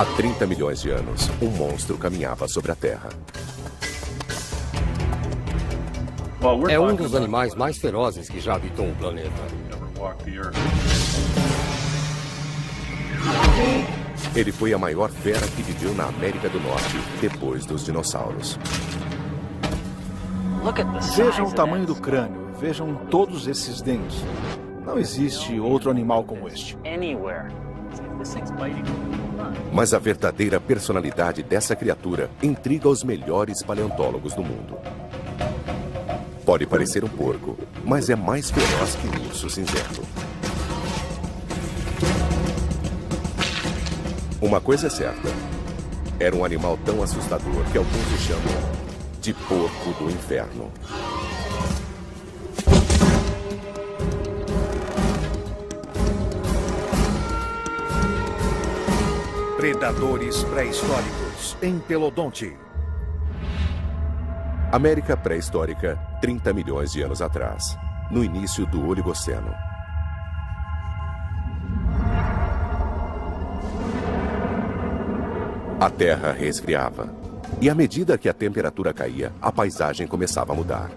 Há 30 milhões de anos, um monstro caminhava sobre a Terra. É um dos animais mais ferozes que já habitou o planeta. Ele foi a maior fera que viveu na América do Norte, depois dos dinossauros. Vejam o tamanho do crânio, vejam todos esses dentes. Não existe outro animal como este. Mas a verdadeira personalidade dessa criatura intriga os melhores paleontólogos do mundo. Pode parecer um porco, mas é mais feroz que um urso cinzento. Uma coisa é certa. Era um animal tão assustador que alguns o chamam de porco do inferno. Predadores pré-históricos, Entelodonte. América pré-histórica, 30 milhões de anos atrás, no início do Oligoceno. A Terra resfriava, e à medida que a temperatura caía, a paisagem começava a mudar.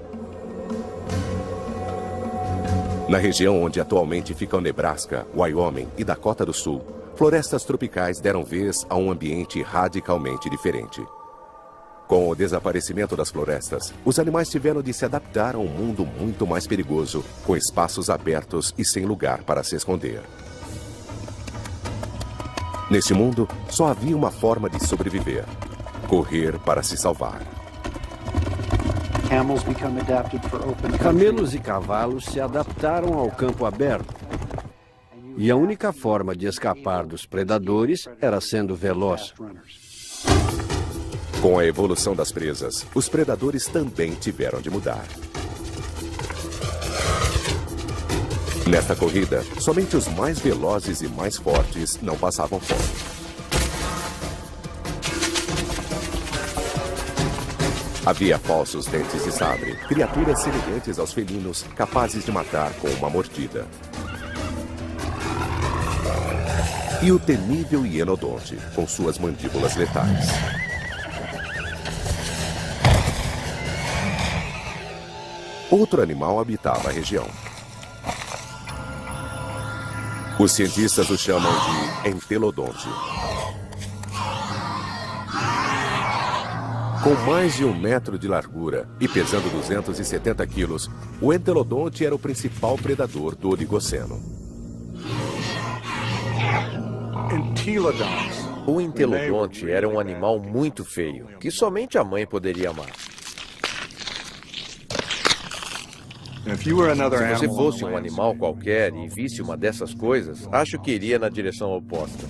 Na região onde atualmente ficam Nebraska, Wyoming e Dakota do Sul, florestas tropicais deram vez a um ambiente radicalmente diferente. Com o desaparecimento das florestas, os animais tiveram de se adaptar a um mundo muito mais perigoso, com espaços abertos e sem lugar para se esconder. Neste mundo, só havia uma forma de sobreviver: correr para se salvar. Camelos e cavalos se adaptaram ao campo aberto. E a única forma de escapar dos predadores era sendo veloz. Com a evolução das presas, os predadores também tiveram de mudar. Nesta corrida, somente os mais velozes e mais fortes não passavam fome. Havia falsos dentes de sabre, criaturas semelhantes aos felinos, capazes de matar com uma mordida. E o temível hienodonte, com suas mandíbulas letais. Outro animal habitava a região. Os cientistas o chamam de entelodonte. Com mais de 1 metro de largura e pesando 270 quilos, o entelodonte era o principal predador do Oligoceno. O entelodonte era um animal muito feio, que somente a mãe poderia amar. Se você fosse um animal qualquer e visse uma dessas coisas, acho que iria na direção oposta.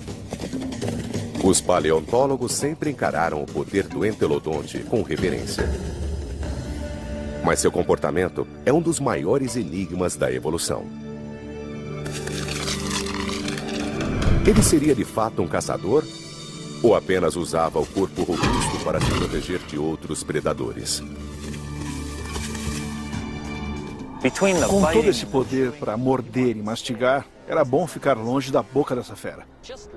Os paleontólogos sempre encararam o poder do entelodonte com reverência. Mas seu comportamento é um dos maiores enigmas da evolução. Ele seria de fato um caçador? Ou apenas usava o corpo robusto para se proteger de outros predadores? Com todo esse poder para morder e mastigar, era bom ficar longe da boca dessa fera.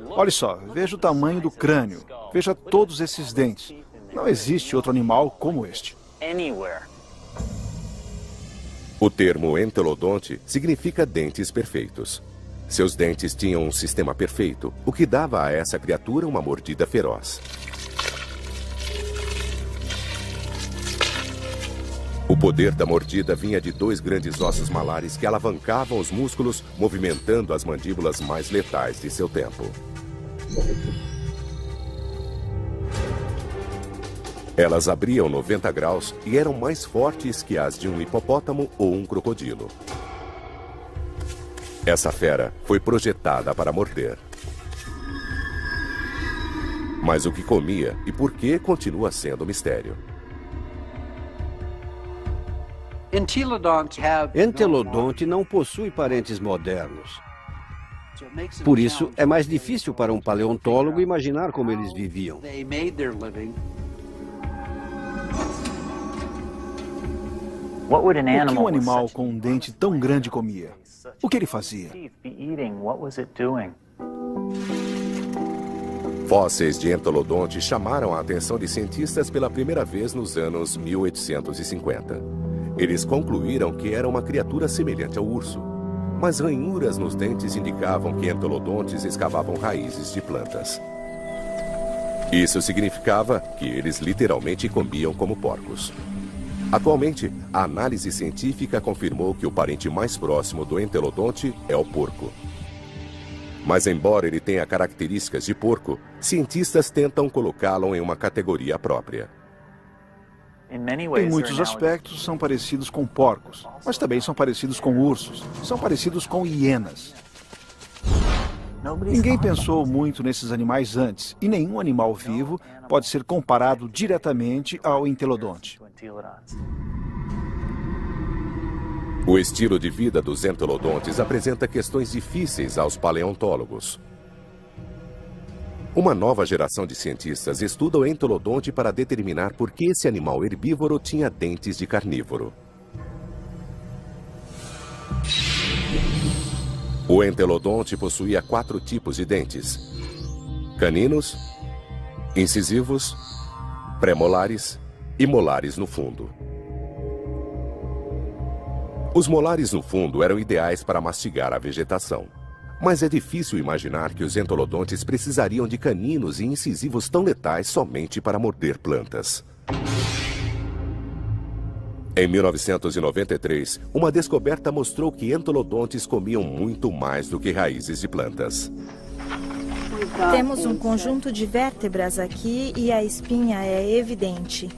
Olhe só, veja o tamanho do crânio, veja todos esses dentes. Não existe outro animal como este. O termo entelodonte significa dentes perfeitos. Seus dentes tinham um sistema perfeito, o que dava a essa criatura uma mordida feroz. O poder da mordida vinha de 2 grandes ossos malares que alavancavam os músculos, movimentando as mandíbulas mais letais de seu tempo. Elas abriam 90 graus e eram mais fortes que as de um hipopótamo ou um crocodilo. Essa fera foi projetada para morder. Mas o que comia e por que continua sendo mistério. Entelodonte não possui parentes modernos. Por isso, é mais difícil para um paleontólogo imaginar como eles viviam. O que um animal com um dente tão grande comia? O que ele fazia? Fósseis de entolodonte chamaram a atenção de cientistas pela primeira vez nos anos 1850. Eles concluíram que era uma criatura semelhante ao urso, mas ranhuras nos dentes indicavam que entolodontes escavavam raízes de plantas. Isso significava que eles literalmente comiam como porcos. Atualmente, a análise científica confirmou que o parente mais próximo do entelodonte é o porco. Mas embora ele tenha características de porco, cientistas tentam colocá-lo em uma categoria própria. Em muitos aspectos, são parecidos com porcos, mas também são parecidos com ursos, são parecidos com hienas. Ninguém pensou muito nesses animais antes, e nenhum animal vivo pode ser comparado diretamente ao entelodonte. O estilo de vida dos entelodontes apresenta questões difíceis aos paleontólogos. Uma nova geração de cientistas estuda o entelodonte para determinar por que esse animal herbívoro tinha dentes de carnívoro. O entelodonte possuía 4 tipos de dentes: caninos, incisivos, premolares e molares no fundo. Os molares no fundo eram ideais para mastigar a vegetação. Mas é difícil imaginar que os entolodontes precisariam de caninos e incisivos tão letais somente para morder plantas. Em 1993, uma descoberta mostrou que entolodontes comiam muito mais do que raízes de plantas. Temos um conjunto de vértebras aqui e a espinha é evidente.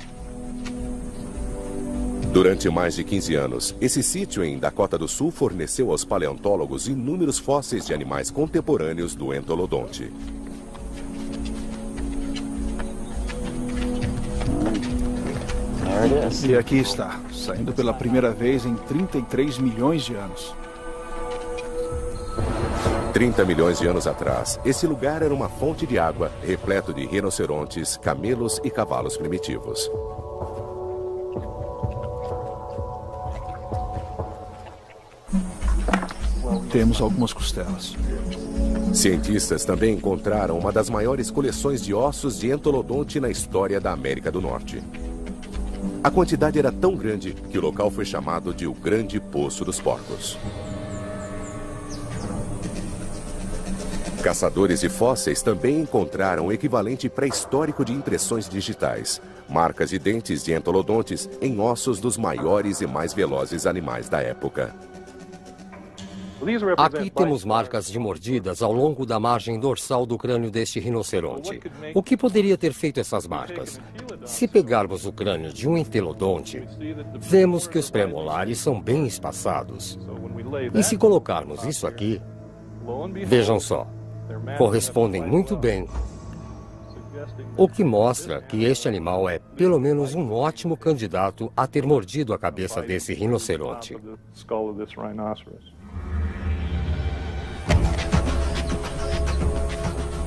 Durante mais de 15 anos, esse sítio em Dakota do Sul forneceu aos paleontólogos inúmeros fósseis de animais contemporâneos do entolodonte. E aqui está, saindo pela primeira vez em 33 milhões de anos. 30 milhões de anos atrás, esse lugar era uma fonte de água, repleto de rinocerontes, camelos e cavalos primitivos. Temos algumas costelas. Cientistas também encontraram uma das maiores coleções de ossos de entolodonte na história da América do Norte. A quantidade era tão grande que o local foi chamado de o Grande Poço dos Porcos. Caçadores de fósseis também encontraram o equivalente pré-histórico de impressões digitais, marcas de dentes de entolodontes em ossos dos maiores e mais velozes animais da época. Aqui temos marcas de mordidas ao longo da margem dorsal do crânio deste rinoceronte. O que poderia ter feito essas marcas? Se pegarmos o crânio de um entelodonte, vemos que os premolares são bem espaçados. E se colocarmos isso aqui, vejam só, correspondem muito bem. O que mostra que este animal é pelo menos um ótimo candidato a ter mordido a cabeça desse rinoceronte.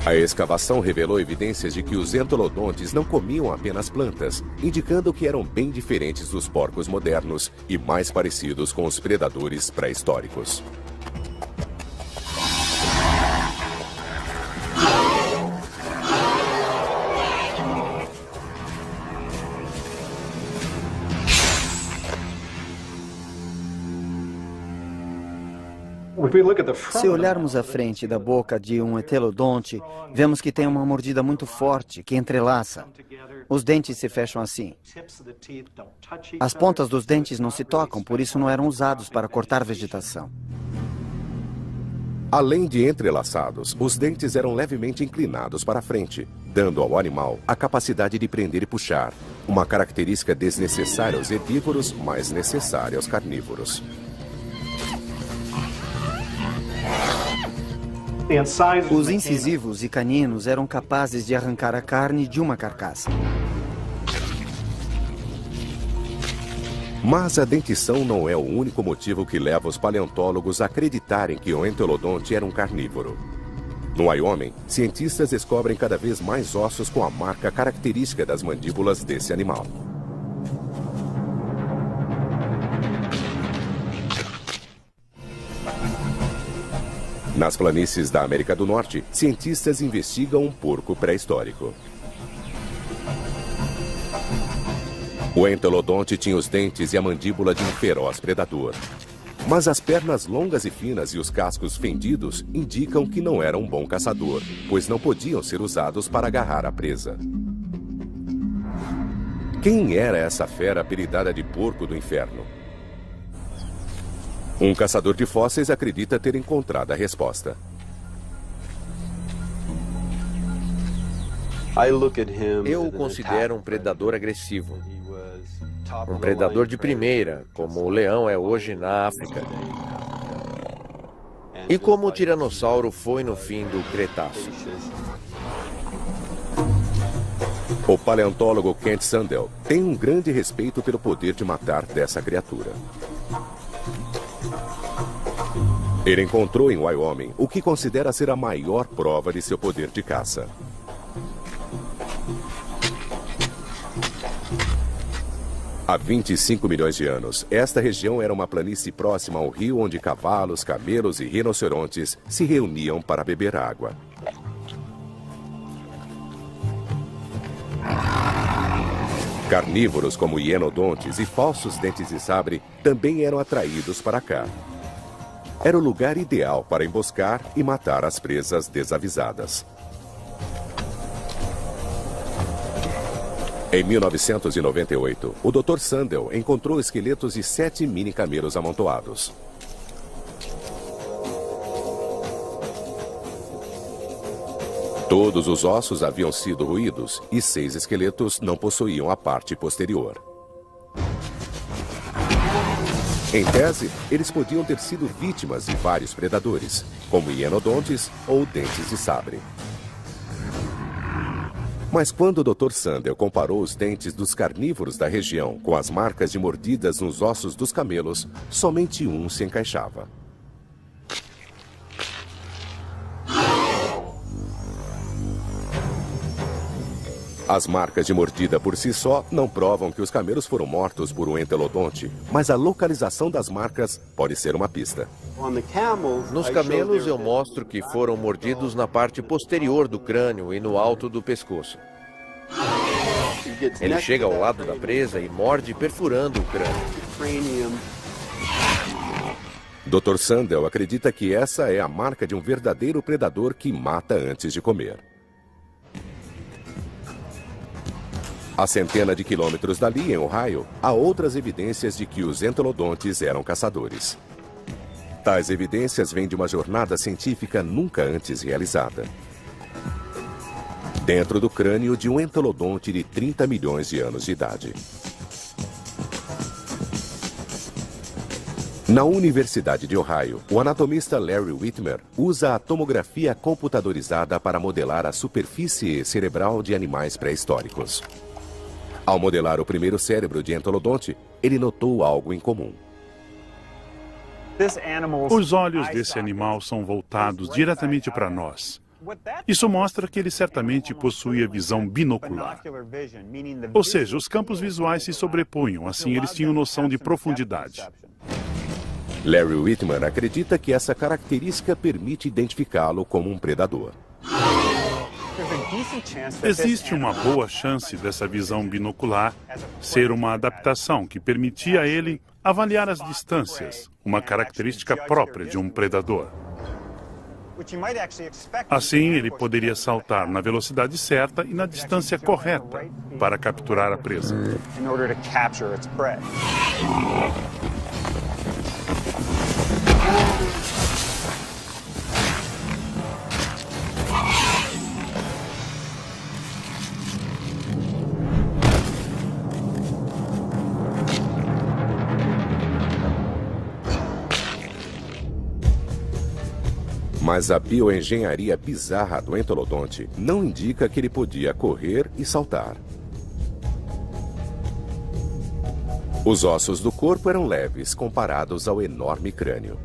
A escavação revelou evidências de que os entolodontes não comiam apenas plantas, indicando que eram bem diferentes dos porcos modernos e mais parecidos com os predadores pré-históricos. Se olharmos a frente da boca de um entelodonte, vemos que tem uma mordida muito forte, que entrelaça. Os dentes se fecham assim. As pontas dos dentes não se tocam, por isso não eram usados para cortar vegetação. Além de entrelaçados, os dentes eram levemente inclinados para frente, dando ao animal a capacidade de prender e puxar, uma característica desnecessária aos herbívoros, mas necessária aos carnívoros. Os incisivos e caninos eram capazes de arrancar a carne de uma carcaça. Mas a dentição não é o único motivo que leva os paleontólogos a acreditarem que o entelodonte era um carnívoro. No Wyoming, cientistas descobrem cada vez mais ossos com a marca característica das mandíbulas desse animal. Nas planícies da América do Norte, cientistas investigam um porco pré-histórico. O entelodonte tinha os dentes e a mandíbula de um feroz predador. Mas as pernas longas e finas e os cascos fendidos indicam que não era um bom caçador, pois não podiam ser usados para agarrar a presa. Quem era essa fera apelidada de porco do inferno? Um caçador de fósseis acredita ter encontrado a resposta. Eu o considero um predador agressivo. Um predador de primeira, como o leão é hoje na África. E como o tiranossauro foi no fim do Cretáceo. O paleontólogo Kent Sandel tem um grande respeito pelo poder de matar dessa criatura. Ele encontrou em Wyoming o que considera ser a maior prova de seu poder de caça. Há 25 milhões de anos, esta região era uma planície próxima ao rio onde cavalos, camelos e rinocerontes se reuniam para beber água. Carnívoros como hienodontes e falsos dentes de sabre também eram atraídos para cá. Era o lugar ideal para emboscar e matar as presas desavisadas. Em 1998, o Dr. Sandel encontrou esqueletos de 7 mini-camelos amontoados. Todos os ossos haviam sido roídos e 6 esqueletos não possuíam a parte posterior. Em tese, eles podiam ter sido vítimas de vários predadores, como hienodontes ou dentes de sabre. Mas quando o Dr. Sandel comparou os dentes dos carnívoros da região com as marcas de mordidas nos ossos dos camelos, somente um se encaixava. As marcas de mordida por si só não provam que os camelos foram mortos por um entelodonte, mas a localização das marcas pode ser uma pista. Nos camelos eu mostro que foram mordidos na parte posterior do crânio e no alto do pescoço. Ele chega ao lado da presa e morde perfurando o crânio. Dr. Sandel acredita que essa é a marca de um verdadeiro predador que mata antes de comer. A centenas de quilômetros dali, em Ohio, há outras evidências de que os entelodontes eram caçadores. Tais evidências vêm de uma jornada científica nunca antes realizada. Dentro do crânio de um entelodonte de 30 milhões de anos de idade. Na Universidade de Ohio, o anatomista Larry Whitmer usa a tomografia computadorizada para modelar a superfície cerebral de animais pré-históricos. Ao modelar o primeiro cérebro de entelodonte, ele notou algo em comum. Os olhos desse animal são voltados diretamente para nós. Isso mostra que ele certamente possuía visão binocular. Ou seja, os campos visuais se sobrepunham, assim eles tinham noção de profundidade. Larry Whitmer acredita que essa característica permite identificá-lo como um predador. Existe uma boa chance dessa visão binocular ser uma adaptação que permitia a ele avaliar as distâncias, uma característica própria de um predador. Assim, ele poderia saltar na velocidade certa e na distância correta para capturar a presa. Mas a bioengenharia bizarra do entelodonte não indica que ele podia correr e saltar. Os ossos do corpo eram leves comparados ao enorme crânio.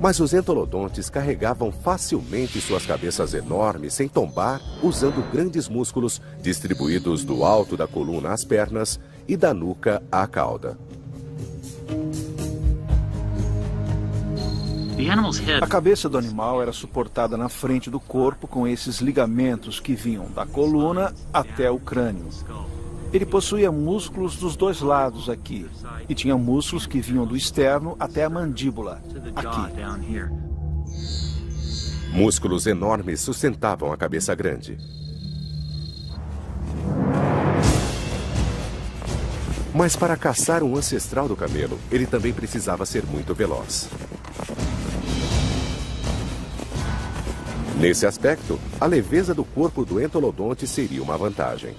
Mas os entelodontes carregavam facilmente suas cabeças enormes sem tombar, usando grandes músculos distribuídos do alto da coluna às pernas e da nuca à cauda. A cabeça do animal era suportada na frente do corpo com esses ligamentos que vinham da coluna até o crânio. Ele possuía músculos dos dois lados aqui e tinha músculos que vinham do externo até a mandíbula, aqui. Músculos enormes sustentavam a cabeça grande. Mas para caçar um ancestral do camelo, ele também precisava ser muito veloz. Nesse aspecto, a leveza do corpo do entolodonte seria uma vantagem.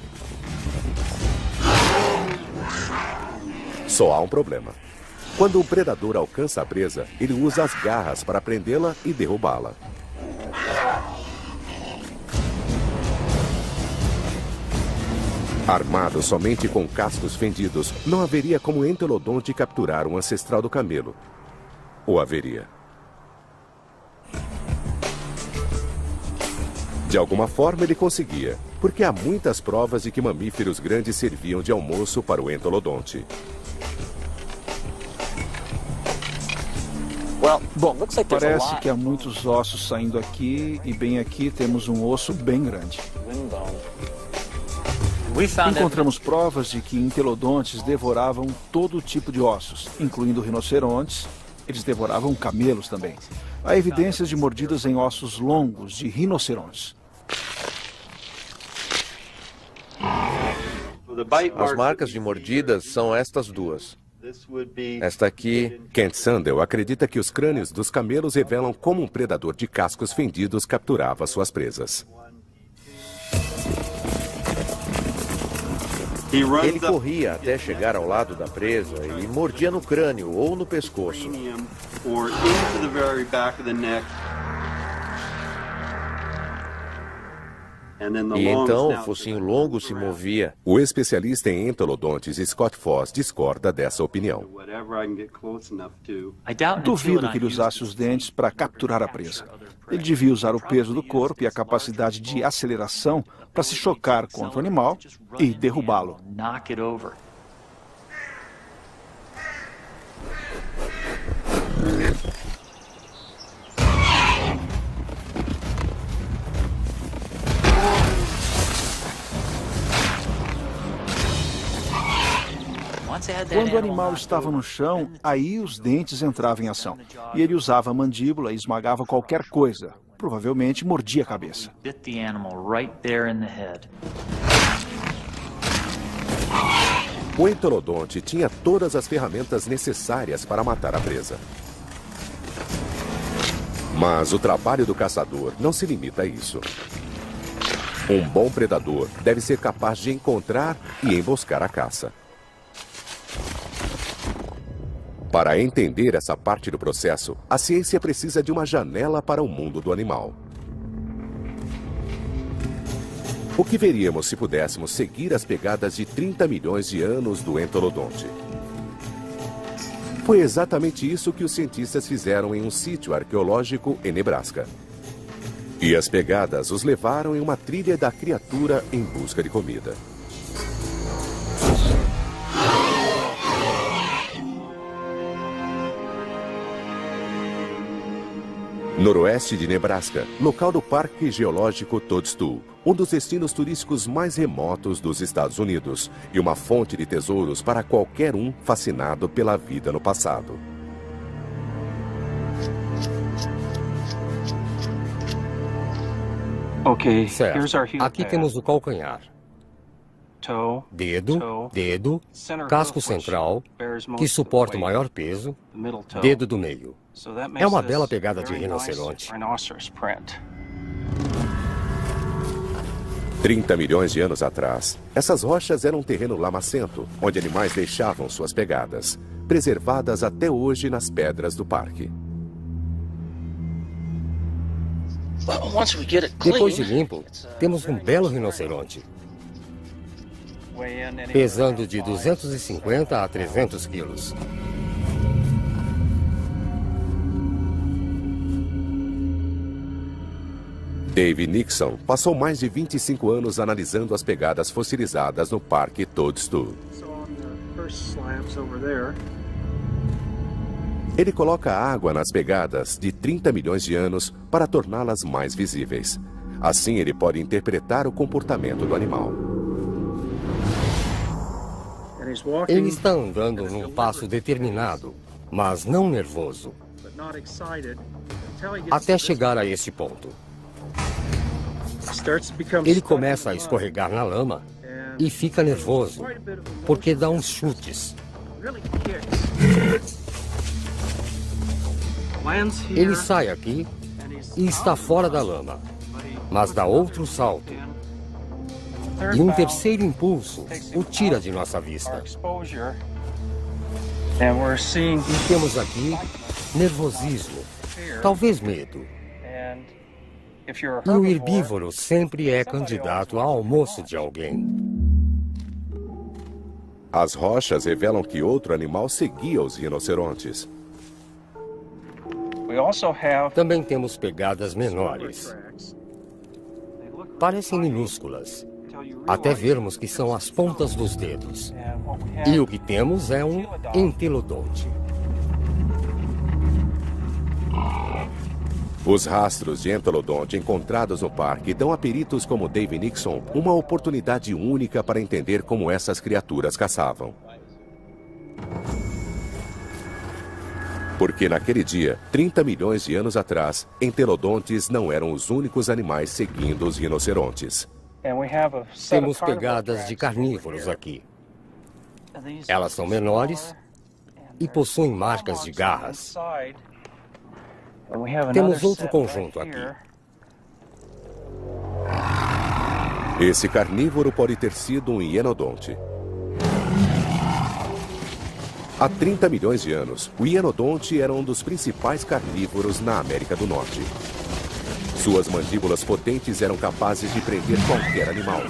Só há um problema. Quando o predador alcança a presa, ele usa as garras para prendê-la e derrubá-la. Armado somente com cascos fendidos, não haveria como o entolodonte capturar um ancestral do camelo. Ou haveria? De alguma forma ele conseguia, porque há muitas provas de que mamíferos grandes serviam de almoço para o entolodonte. Bom, parece que há muitos ossos saindo aqui e bem aqui temos um osso bem grande. Encontramos provas de que entelodontes devoravam todo tipo de ossos, incluindo rinocerontes. Eles devoravam camelos também. Há evidências de mordidas em ossos longos de rinocerontes. As marcas de mordidas são estas duas. Esta aqui... Kent Sandel acredita que os crânios dos camelos revelam como um predador de cascos fendidos capturava suas presas. Ele corria até chegar ao lado da presa e mordia no crânio ou no pescoço. E então o focinho longo se movia. O especialista em entolodontes Scott Foss discorda dessa opinião. Duvido que ele usasse os dentes para capturar a presa. Ele devia usar o peso do corpo e a capacidade de aceleração para se chocar contra o animal e derrubá-lo. Quando o animal estava no chão, aí os dentes entravam em ação. E ele usava a mandíbula e esmagava qualquer coisa. Provavelmente mordia a cabeça. O entolodonte tinha todas as ferramentas necessárias para matar a presa. Mas o trabalho do caçador não se limita a isso. Um bom predador deve ser capaz de encontrar e emboscar a caça. Para entender essa parte do processo, a ciência precisa de uma janela para o mundo do animal. O que veríamos se pudéssemos seguir as pegadas de 30 milhões de anos do entolodonte? Foi exatamente isso que os cientistas fizeram em um sítio arqueológico em Nebraska. E as pegadas os levaram em uma trilha da criatura em busca de comida. Noroeste de Nebraska, local do Parque Geológico Toadstool, um dos destinos turísticos mais remotos dos Estados Unidos e uma fonte de tesouros para qualquer um fascinado pela vida no passado. Certo. Aqui temos o calcanhar. Dedo, casco central, que suporta o maior peso, dedo do meio. É uma bela pegada de rinoceronte. 30 milhões de anos atrás, essas rochas eram um terreno lamacento, onde animais deixavam suas pegadas, preservadas até hoje nas pedras do parque. Depois de limpo, temos um belo rinoceronte, pesando de 250 a 300 quilos. Dave Nixon passou mais de 25 anos analisando as pegadas fossilizadas no Parque Ele coloca água nas pegadas de 30 milhões de anos para torná-las mais visíveis. Assim, ele pode interpretar o comportamento do animal. Ele está andando num passo determinado, mas não nervoso, até chegar a esse ponto. Ele começa a escorregar na lama e fica nervoso, porque dá uns chutes. Ele sai aqui e está fora da lama, mas dá outro salto. E um terceiro impulso o tira de nossa vista. E temos aqui nervosismo, talvez medo. E o herbívoro sempre é candidato ao almoço de alguém. As rochas revelam que outro animal seguia os rinocerontes. Também temos pegadas menores. Parecem minúsculas, até vermos que são as pontas dos dedos. E o que temos é um entelodonte. Os rastros de entelodonte encontrados no parque dão a peritos como Dave Nixon uma oportunidade única para entender como essas criaturas caçavam. Porque naquele dia, 30 milhões de anos atrás, entelodontes não eram os únicos animais seguindo os rinocerontes. Temos pegadas de carnívoros aqui. Elas são menores e possuem marcas de garras. Temos outro conjunto aqui. Esse carnívoro pode ter sido um hienodonte. Há 30 milhões de anos, o hienodonte era um dos principais carnívoros na América do Norte. Suas mandíbulas potentes eram capazes de prender qualquer animal.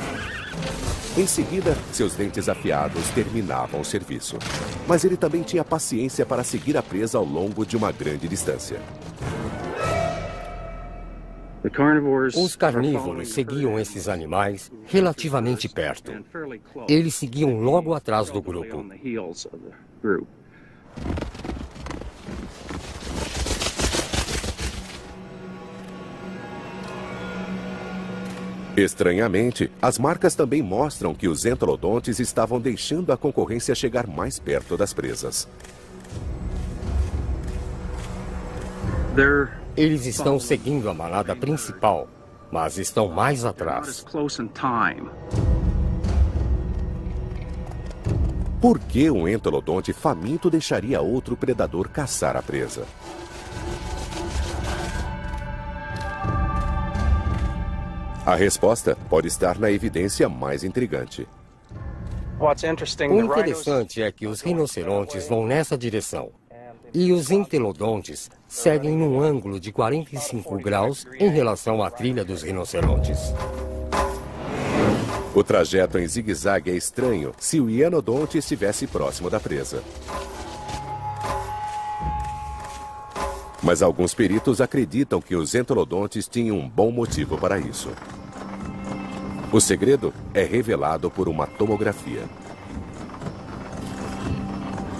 Em seguida, seus dentes afiados terminavam o serviço. Mas ele também tinha paciência para seguir a presa ao longo de uma grande distância. Os carnívoros seguiam esses animais relativamente perto. Eles seguiam logo atrás do grupo. Estranhamente, as marcas também mostram que os entelodontes estavam deixando a concorrência chegar mais perto das presas. Eles estão seguindo a manada principal, mas estão mais atrás. Por que um entelodonte faminto deixaria outro predador caçar a presa? A resposta pode estar na evidência mais intrigante. O interessante é que os rinocerontes vão nessa direção e os entelodontes seguem num ângulo de 45 graus em relação à trilha dos rinocerontes. O trajeto em zigue-zague é estranho se o hienodonte estivesse próximo da presa. Mas alguns peritos acreditam que os entelodontes tinham um bom motivo para isso. O segredo é revelado por uma tomografia.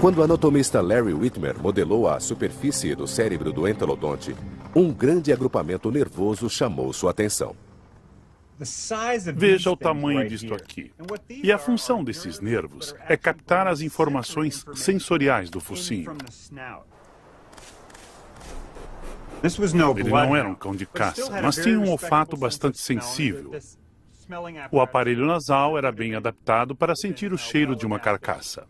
Quando o anatomista Larry Whitmer modelou a superfície do cérebro do entelodonte, um grande agrupamento nervoso chamou sua atenção. Veja o tamanho disto aqui. E a função desses nervos é captar as informações sensoriais do focinho. Ele não era um cão de caça, mas tinha um olfato bastante sensível. O aparelho nasal era bem adaptado para sentir o cheiro de uma carcaça.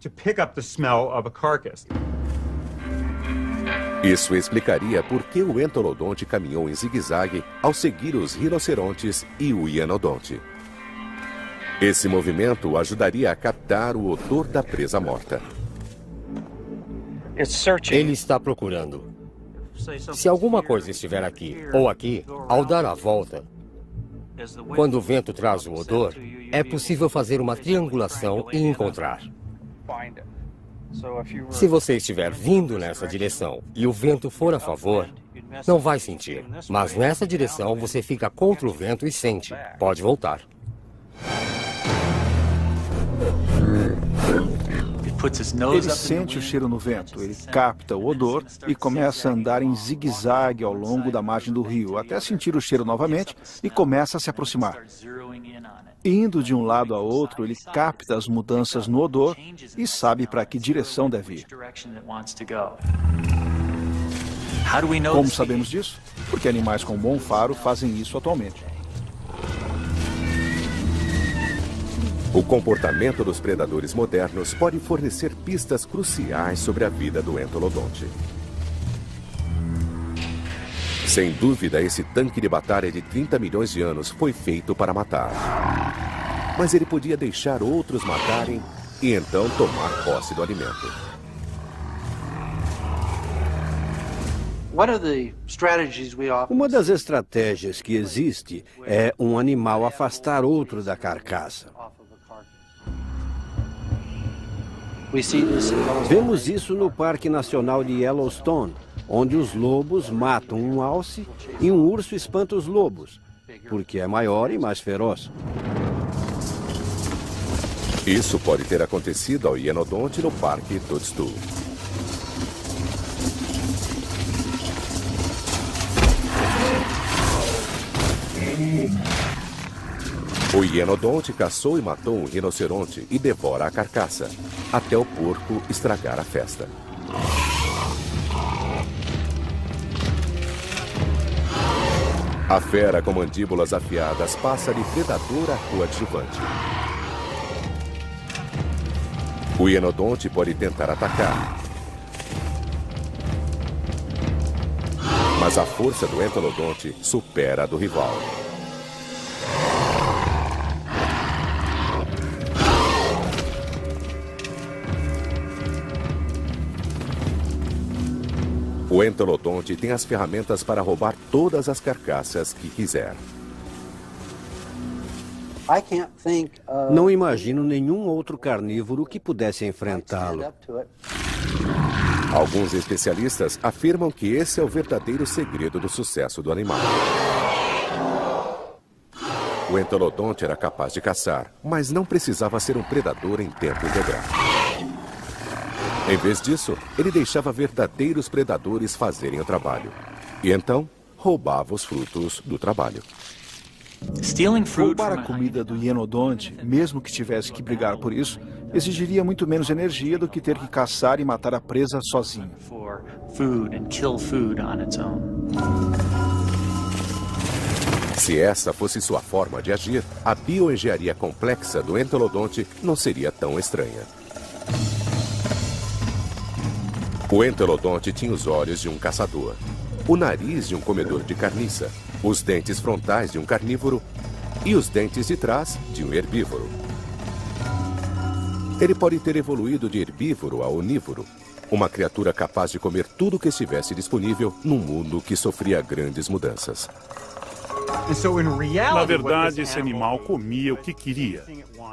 Isso explicaria por que o entelodonte caminhou em zigue-zague ao seguir os rinocerontes e o hienodonte. Esse movimento ajudaria a captar o odor da presa morta. Ele está procurando. Se alguma coisa estiver aqui ou aqui, ao dar a volta, quando o vento traz o odor, é possível fazer uma triangulação e encontrar. Se você estiver vindo nessa direção e o vento for a favor, não vai sentir. Mas nessa direção você fica contra o vento e sente. Pode voltar. Ele sente o cheiro no vento, ele capta o odor e começa a andar em zigue-zague ao longo da margem do rio, até sentir o cheiro novamente e começa a se aproximar. Indo de um lado a outro, ele capta as mudanças no odor e sabe para que direção deve ir. Como sabemos disso? Porque animais com bom faro fazem isso atualmente. O comportamento dos predadores modernos pode fornecer pistas cruciais sobre a vida do entolodonte. Sem dúvida, esse tanque de batalha de 30 milhões de anos foi feito para matar. Mas ele podia deixar outros matarem e então tomar posse do alimento. Uma das estratégias que existe é um animal afastar outro da carcaça. Vemos isso no Parque Nacional de Yellowstone, onde os lobos matam um alce e um urso espanta os lobos, porque é maior e mais feroz. Isso pode ter acontecido ao hienodonte no Parque Toadstool. O hienodonte caçou e matou um rinoceronte e devora a carcaça, até o porco estragar a festa. A fera com mandíbulas afiadas passa de predador a coadjuvante. O hienodonte pode tentar atacar, mas a força do entolodonte supera a do rival. O entolodonte tem as ferramentas para roubar todas as carcaças que quiser. Não imagino nenhum outro carnívoro que pudesse enfrentá-lo. Alguns especialistas afirmam que esse é o verdadeiro segredo do sucesso do animal. O entolodonte era capaz de caçar, mas não precisava ser um predador em tempo integral. Em vez disso, ele deixava verdadeiros predadores fazerem o trabalho. E então, roubava os frutos do trabalho. Roubar a comida do hienodonte, mesmo que tivesse que brigar por isso, exigiria muito menos energia do que ter que caçar e matar a presa sozinho. Se essa fosse sua forma de agir, a bioengenharia complexa do entolodonte não seria tão estranha. O entolodonte tinha os olhos de um caçador, o nariz de um comedor de carniça, os dentes frontais de um carnívoro e os dentes de trás de um herbívoro. Ele pode ter evoluído de herbívoro a onívoro, uma criatura capaz de comer tudo que estivesse disponível num mundo que sofria grandes mudanças. Na verdade, esse animal comia o que queria.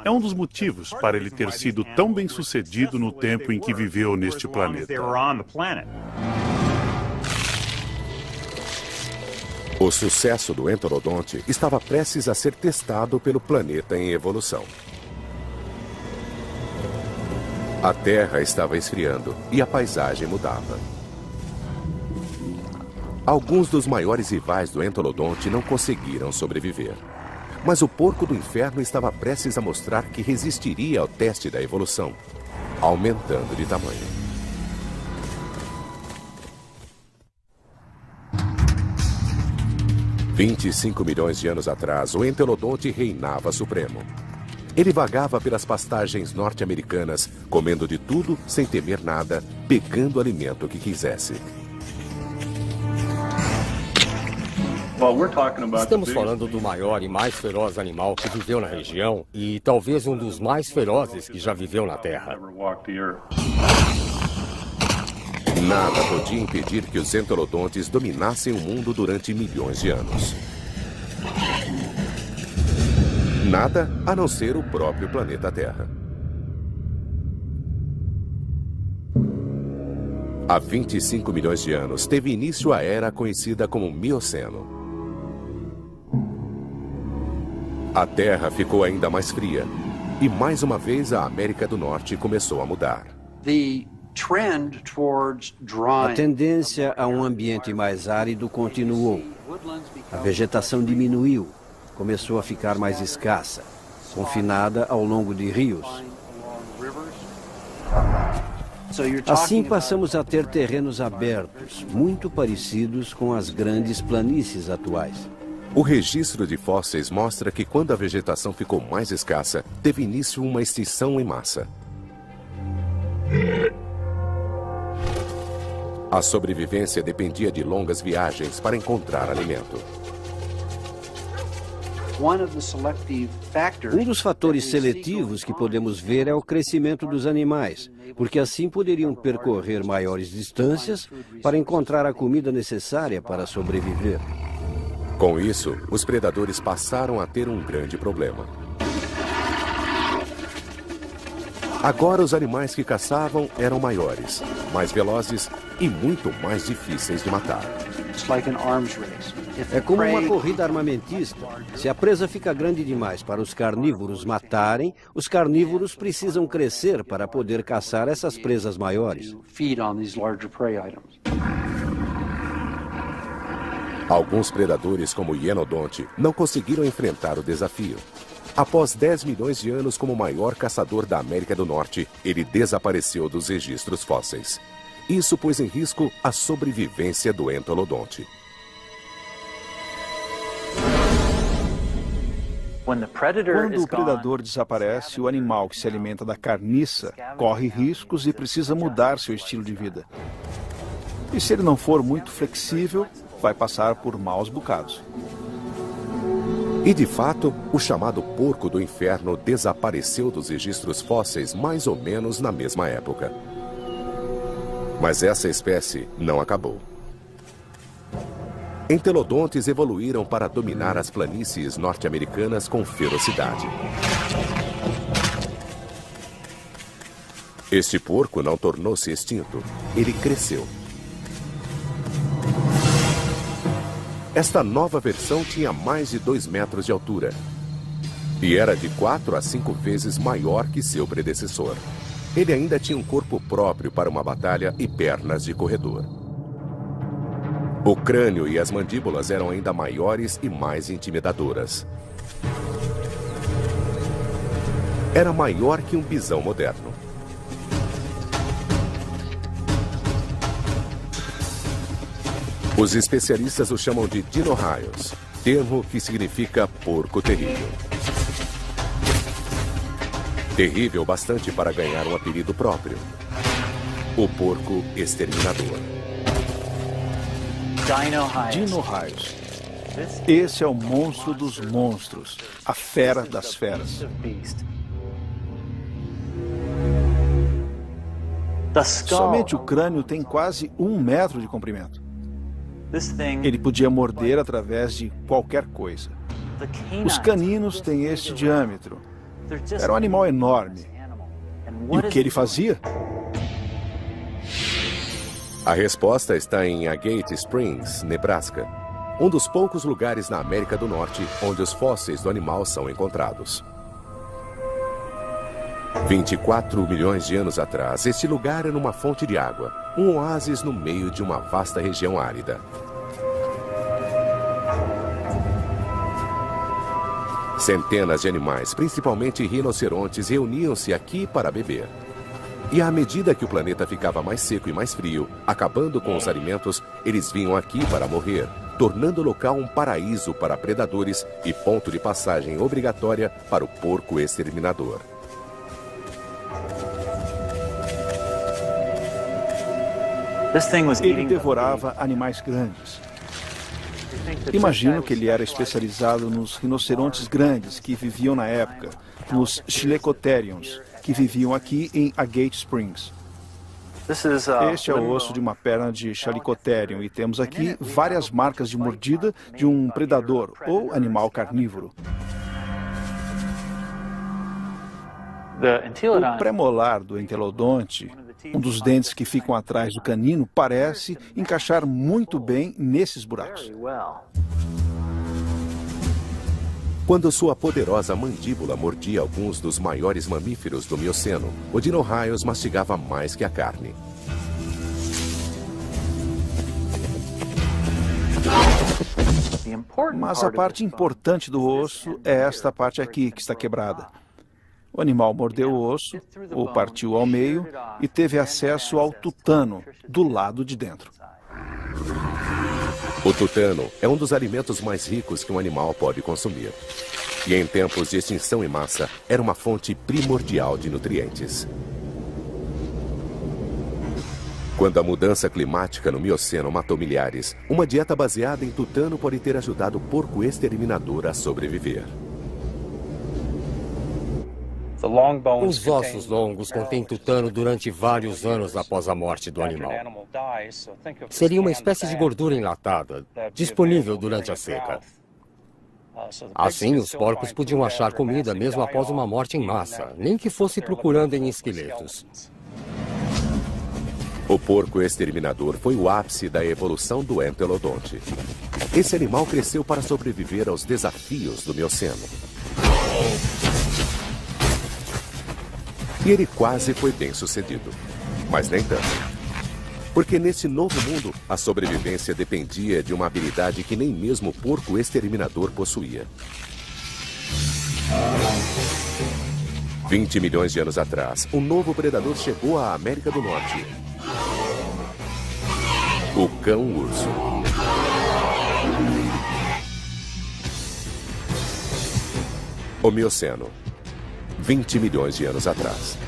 É um dos motivos para ele ter sido tão bem-sucedido no tempo em que viveu neste planeta. O sucesso do entolodonte estava prestes a ser testado pelo planeta em evolução. A Terra estava esfriando e a paisagem mudava. Alguns dos maiores rivais do entolodonte não conseguiram sobreviver. Mas o porco do inferno estava prestes a mostrar que resistiria ao teste da evolução, aumentando de tamanho. « 25 milhões de anos atrás, o entolodonte reinava supremo. Ele vagava pelas pastagens norte-americanas, comendo de tudo sem temer nada, pegando o alimento que quisesse. Estamos falando do maior e mais feroz animal que viveu na região e talvez um dos mais ferozes que já viveu na Terra. Nada podia impedir que os entolodontes dominassem o mundo durante milhões de anos. Nada a não ser o próprio planeta Terra. Há 25 milhões de anos, teve início a era conhecida como Mioceno. A Terra ficou ainda mais fria, e mais uma vez a América do Norte começou a mudar. A tendência a um ambiente mais árido continuou. A vegetação diminuiu, começou a ficar mais escassa, confinada ao longo de rios. Assim passamos a ter terrenos abertos, muito parecidos com as grandes planícies atuais. O registro de fósseis mostra que quando a vegetação ficou mais escassa, teve início uma extinção em massa. A sobrevivência dependia de longas viagens para encontrar alimento. Um dos fatores seletivos que podemos ver é o crescimento dos animais, porque assim poderiam percorrer maiores distâncias para encontrar a comida necessária para sobreviver. Com isso, os predadores passaram a ter um grande problema. Agora os animais que caçavam eram maiores, mais velozes e muito mais difíceis de matar. É como uma corrida armamentista. Se a presa fica grande demais para os carnívoros matarem, os carnívoros precisam crescer para poder caçar essas presas maiores. Alguns predadores, como o hienodonte, não conseguiram enfrentar o desafio. Após 10 milhões de anos como o maior caçador da América do Norte, ele desapareceu dos registros fósseis. Isso pôs em risco a sobrevivência do entelodonte. Quando o predador desaparece, o animal que se alimenta da carniça corre riscos e precisa mudar seu estilo de vida. E se ele não for muito flexível, vai passar por maus bocados. E de fato, o chamado porco do inferno desapareceu dos registros fósseis mais ou menos na mesma época. Mas essa espécie não acabou. Entelodontes evoluíram para dominar as planícies norte-americanas com ferocidade. Este porco não tornou-se extinto, ele cresceu. Esta nova versão tinha mais de 2 metros de altura e era de 4 a 5 vezes maior que seu predecessor. Ele ainda tinha um corpo próprio para uma batalha e pernas de corredor. O crânio e as mandíbulas eram ainda maiores e mais intimidadoras. Era maior que um bisão moderno. Os especialistas o chamam de Dinosaurus, termo que significa porco terrível. Terrível bastante para ganhar um apelido próprio: o porco exterminador. Dinosaurus. Esse é o monstro dos monstros, a fera das feras. Somente o crânio tem quase 1 metro de comprimento. Ele podia morder através de qualquer coisa. Os caninos têm este diâmetro. Era um animal enorme. E o que ele fazia? A resposta está em Agate Springs, Nebraska, um dos poucos lugares na América do Norte onde os fósseis do animal são encontrados. 24 milhões de anos atrás, este lugar era uma fonte de água, um oásis no meio de uma vasta região árida. Centenas de animais, principalmente rinocerontes, reuniam-se aqui para beber. E à medida que o planeta ficava mais seco e mais frio, acabando com os alimentos, eles vinham aqui para morrer, tornando o local um paraíso para predadores e ponto de passagem obrigatória para o porco exterminador. Ele devorava animais grandes. Imagino que ele era especializado nos rinocerontes grandes que viviam na época, nos Chilecotheriums, que viviam aqui em Agate Springs. Este é o osso de uma perna de Chalicotherium e temos aqui várias marcas de mordida de um predador ou animal carnívoro. O premolar do entelodonte, um dos dentes que ficam atrás do canino, parece encaixar muito bem nesses buracos. Quando sua poderosa mandíbula mordia alguns dos maiores mamíferos do Mioceno, o Dino-Raios mastigava mais que a carne. Mas a parte importante do osso é esta parte aqui, que está quebrada. O animal mordeu o osso, o partiu ao meio e teve acesso ao tutano, do lado de dentro. O tutano é um dos alimentos mais ricos que um animal pode consumir. E em tempos de extinção em massa, era uma fonte primordial de nutrientes. Quando a mudança climática no Mioceno matou milhares, uma dieta baseada em tutano pode ter ajudado o porco exterminador a sobreviver. Os ossos longos contêm tutano durante vários anos após a morte do animal. Seria uma espécie de gordura enlatada, disponível durante a seca. Assim, os porcos podiam achar comida mesmo após uma morte em massa, nem que fosse procurando em esqueletos. O porco exterminador foi o ápice da evolução do entelodonte. Esse animal cresceu para sobreviver aos desafios do Mioceno. E ele quase foi bem sucedido. Mas nem tanto. Porque nesse novo mundo, a sobrevivência dependia de uma habilidade que nem mesmo o porco exterminador possuía. 20 milhões de anos atrás, um novo predador chegou à América do Norte. O cão-urso. O Mioceno. 20 milhões de anos atrás.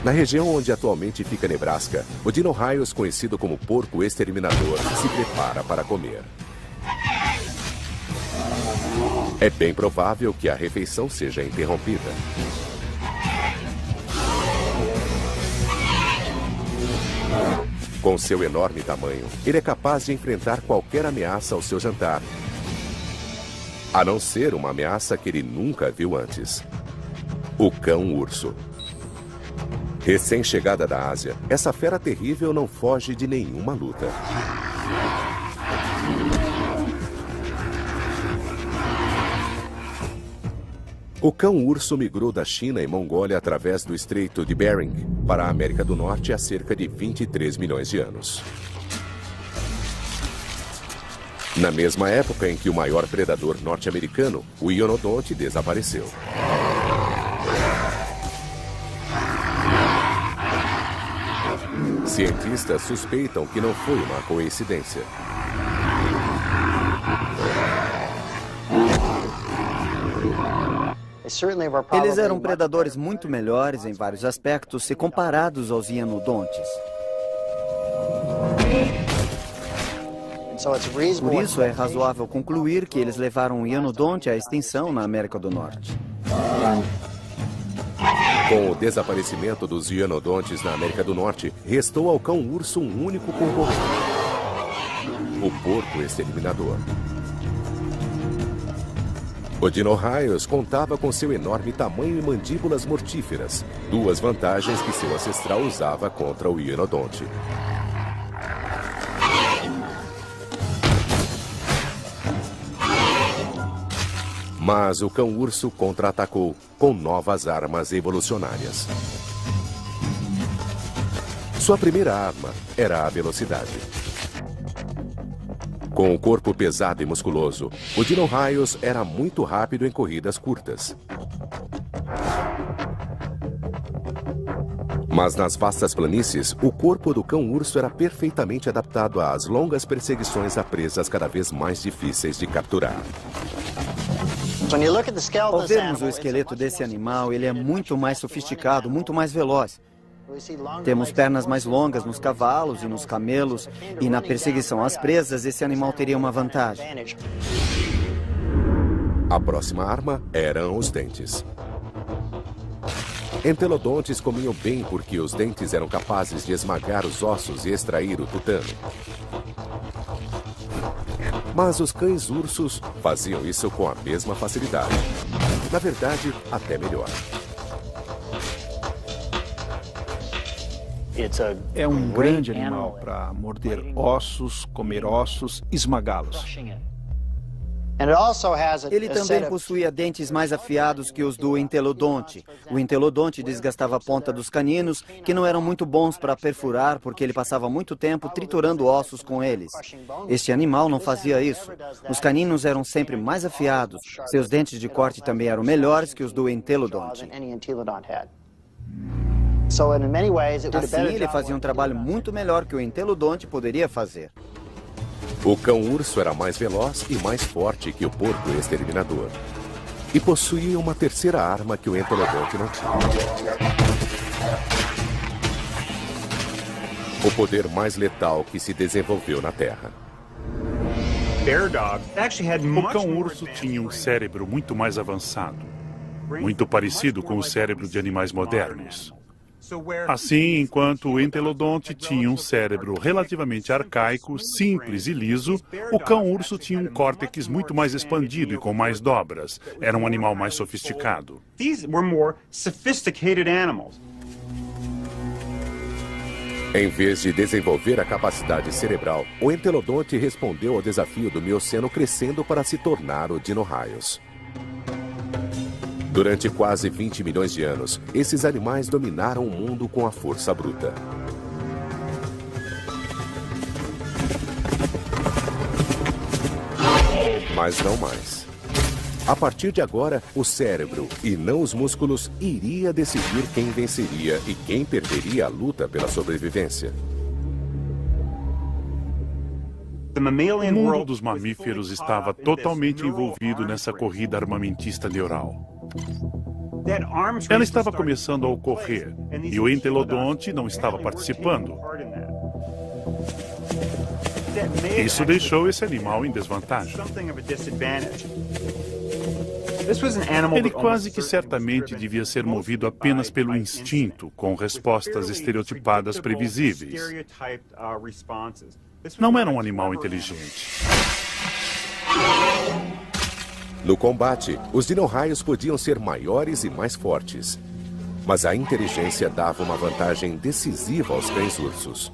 Na região onde atualmente fica Nebraska, o Dino-Raios, conhecido como porco exterminador, se prepara para comer. É bem provável que a refeição seja interrompida. Com seu enorme tamanho, ele é capaz de enfrentar qualquer ameaça ao seu jantar, a não ser uma ameaça que ele nunca viu antes. O cão-urso. Recém-chegada da Ásia, essa fera terrível não foge de nenhuma luta. O cão-urso migrou da China e Mongólia através do Estreito de Bering para a América do Norte há cerca de 23 milhões de anos. Na mesma época em que o maior predador norte-americano, o Ionodonte, desapareceu. Cientistas suspeitam que não foi uma coincidência. Eles eram predadores muito melhores em vários aspectos se comparados aos hienodontes. Por isso é razoável concluir que eles levaram o hienodonte à extinção na América do Norte. Com o desaparecimento dos hienodontes na América do Norte, restou ao cão-urso um único concorrente: o porco exterminador. O Dino-Raios contava com seu enorme tamanho e mandíbulas mortíferas, duas vantagens que seu ancestral usava contra o hienodonte. Mas o cão-urso contra-atacou com novas armas evolucionárias. Sua primeira arma era a velocidade. Com o corpo pesado e musculoso, o Dino-Raios era muito rápido em corridas curtas. Mas nas vastas planícies, o corpo do cão-urso era perfeitamente adaptado às longas perseguições a presas cada vez mais difíceis de capturar. Ao vermos o esqueleto desse animal, ele é muito mais sofisticado, muito mais veloz. Temos pernas mais longas nos cavalos e nos camelos, e na perseguição às presas, esse animal teria uma vantagem. A próxima arma eram os dentes. Entelodontes comiam bem porque os dentes eram capazes de esmagar os ossos e extrair o tutano. Mas os cães-ursos faziam isso com a mesma facilidade. Na verdade, até melhor. É um grande animal para morder ossos, comer ossos, esmagá-los. Ele também possuía dentes mais afiados que os do entelodonte. O entelodonte desgastava a ponta dos caninos, que não eram muito bons para perfurar, porque ele passava muito tempo triturando ossos com eles. Este animal não fazia isso. Os caninos eram sempre mais afiados. Seus dentes de corte também eram melhores que os do entelodonte. Assim, ele fazia um trabalho muito melhor que o entelodonte poderia fazer. O cão-urso era mais veloz e mais forte que o porco exterminador. E possuía uma terceira arma que o entelodonte não tinha. O poder mais letal que se desenvolveu na Terra. O cão-urso tinha um cérebro muito mais avançado, muito parecido com o cérebro de animais modernos. Assim, enquanto o entelodonte tinha um cérebro relativamente arcaico, simples e liso, o cão-urso tinha um córtex muito mais expandido e com mais dobras. Era um animal mais sofisticado. Em vez de desenvolver a capacidade cerebral, o entelodonte respondeu ao desafio do Mioceno crescendo para se tornar o Dino-Raios. Durante quase 20 milhões de anos, esses animais dominaram o mundo com a força bruta. Mas não mais. A partir de agora, o cérebro, e não os músculos, iria decidir quem venceria e quem perderia a luta pela sobrevivência. O mundo dos mamíferos estava totalmente envolvido nessa corrida armamentista neural. Ela estava começando a ocorrer, e o entelodonte não estava participando. Isso deixou esse animal em desvantagem. Ele quase que certamente devia ser movido apenas pelo instinto, com respostas estereotipadas previsíveis. Não era um animal inteligente. No combate, os Dino-Raios podiam ser maiores e mais fortes. Mas a inteligência dava uma vantagem decisiva aos cães-ursos.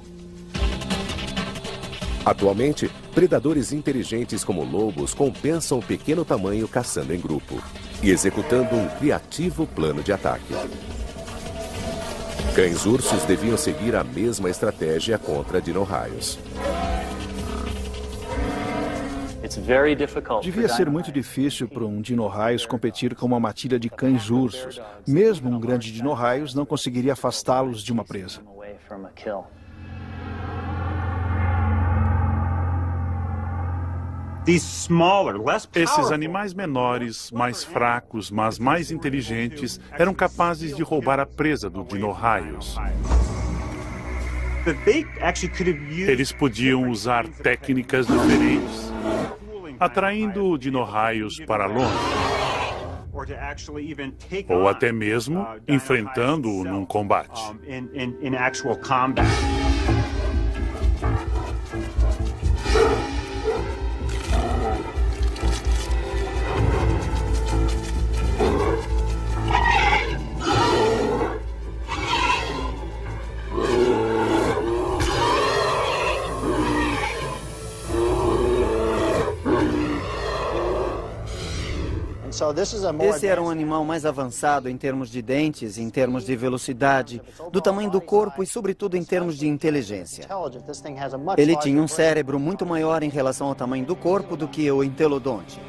Atualmente, predadores inteligentes como lobos compensam o pequeno tamanho caçando em grupo e executando um criativo plano de ataque. Cães-ursos deviam seguir a mesma estratégia contra Dino-Raios. Devia ser muito difícil para um Dino-Raios competir com uma matilha de cães-ursos. Mesmo um grande Dino-Raios não conseguiria afastá-los de uma presa. Esses animais menores, mais fracos, mas mais inteligentes, eram capazes de roubar a presa do Dino-Raios. Eles podiam usar técnicas diferentes, atraindo o Dino-Raios para longe, ou até mesmo enfrentando-o num combate. Esse era um animal mais avançado em termos de dentes, em termos de velocidade, do tamanho do corpo e, sobretudo, em termos de inteligência. Ele tinha um cérebro muito maior em relação ao tamanho do corpo do que o entelodonte.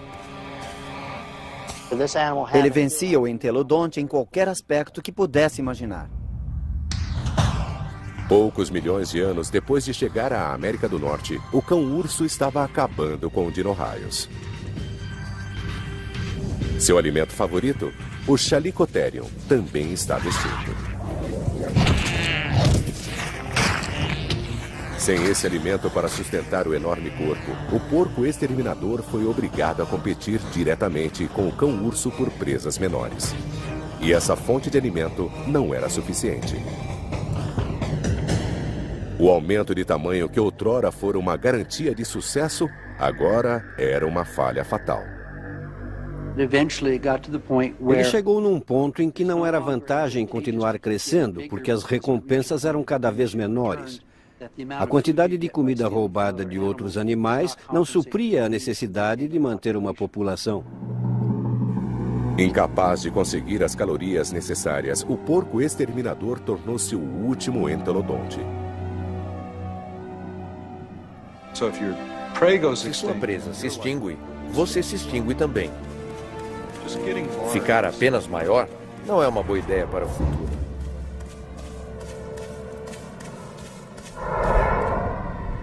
Ele vencia o entelodonte em qualquer aspecto que pudesse imaginar. Poucos milhões de anos depois de chegar à América do Norte, o cão-urso estava acabando com o Dino-Raios. Seu alimento favorito, o Chalicotherium, também estava extinto. Sem esse alimento para sustentar o enorme corpo, o porco exterminador foi obrigado a competir diretamente com o cão-urso por presas menores. E essa fonte de alimento não era suficiente. O aumento de tamanho que outrora fora uma garantia de sucesso, agora era uma falha fatal. Ele chegou num ponto em que não era vantagem continuar crescendo, porque as recompensas eram cada vez menores. A quantidade de comida roubada de outros animais não supria a necessidade de manter uma população. Incapaz de conseguir as calorias necessárias, o porco exterminador tornou-se o último entelodonte. Se sua presa se extingue, você se extingue também. Ficar apenas maior não é uma boa ideia para o futuro.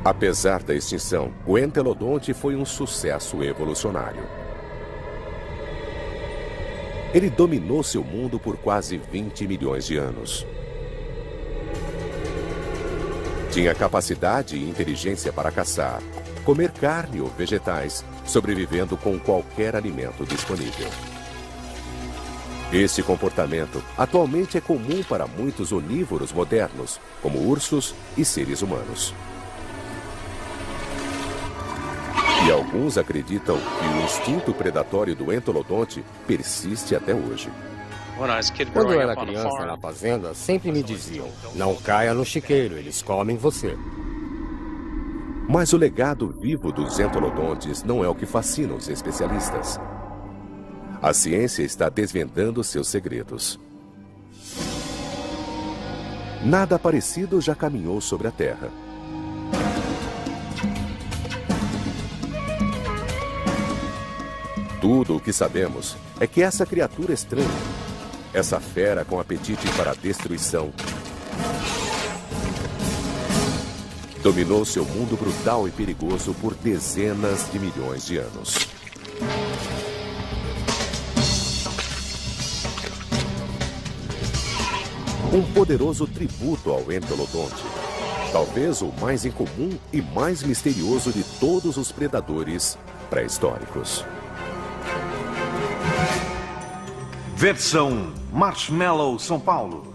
Apesar da extinção, o entelodonte foi um sucesso evolucionário. Ele dominou seu mundo por quase 20 milhões de anos. Tinha capacidade e inteligência para caçar, comer carne ou vegetais, sobrevivendo com qualquer alimento disponível. Esse comportamento atualmente é comum para muitos onívoros modernos, como ursos e seres humanos. E alguns acreditam que o instinto predatório do entelodonte persiste até hoje. Quando eu era criança na fazenda, sempre me diziam: não caia no chiqueiro, eles comem você. Mas o legado vivo dos entelodontes não é o que fascina os especialistas. A ciência está desvendando seus segredos. Nada parecido já caminhou sobre a Terra. Tudo o que sabemos é que essa criatura estranha, essa fera com apetite para a destruição, dominou seu mundo brutal e perigoso por dezenas de milhões de anos. Um poderoso tributo ao entelodonte, talvez o mais incomum e mais misterioso de todos os predadores pré-históricos. Versão Marshmallow São Paulo.